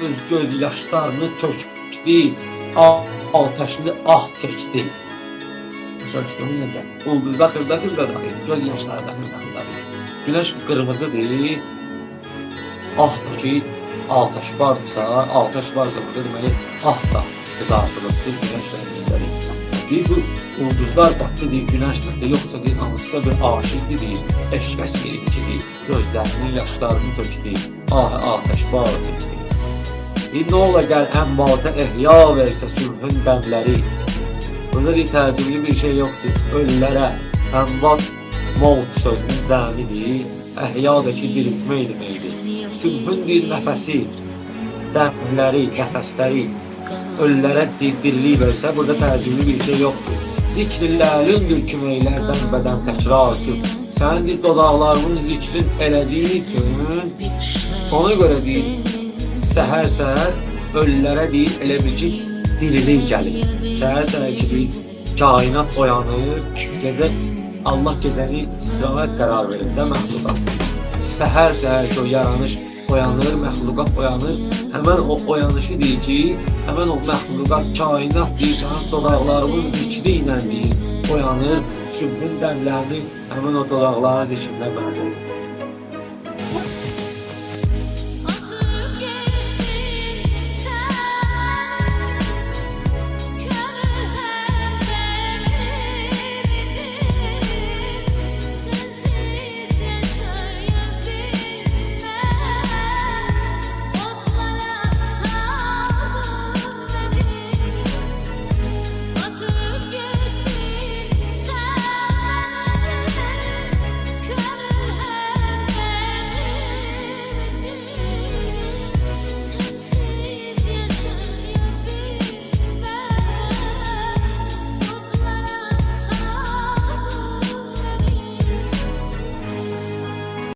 öz göz yaşlarını tökdü, ataşlı ah çəkdi. Başa düşdün necə? Ulduzda xırda-xırda daxil, göz yaşları da xırda-xırda. Güneş qırmızıdır. Ah ki, ataş varsa burada deməli ah da qızardılır, güneş rəngindədir. Bu ulduzlar baxdı deyir, güneş çıxdı, yoxsa deyir, hansısa bir aşıqdır deyir, eşqəs verir ki deyir, gözlərinin yaşlarını tökdü, ataş var çəkdi. Nə ola gəl əmvata ehya versə sülhün dəmləri. Burada bir tərcümlü bir şey yoxdur. Ölülərə əmvat mavut sözünün cəmidir. Əhyadakı diriltmək deməkdir. Sülhün bir nəfəsi, dəmləri, nəfəsləri ölülərə diriliyi versə, burada tərcümlü bir şey yoxdur. Zikrillərindir küməklərdən bədən təkrar sür. Sənin dodaqlarının zikrin elədiyi üçün ona görə deyir, səhər-səhər ölülərə deyir, elə bir ki, dirilik gəlir. Səhər-səhər ki, deyir, kainat oyanır, gecə Allah gecəni istirahət qərar verir də məxluqat. Səhər-səhər ki, o yaranış oyanır, məxluqat oyanır. Həmən o oyanışı deyir ki, həmən o məxluqat, kainat deyir, sənin dodaqlarımın zikri ilə deyir, oyanır, sübhün dəmlərini həmən o dodaqların zikrinə bənzər.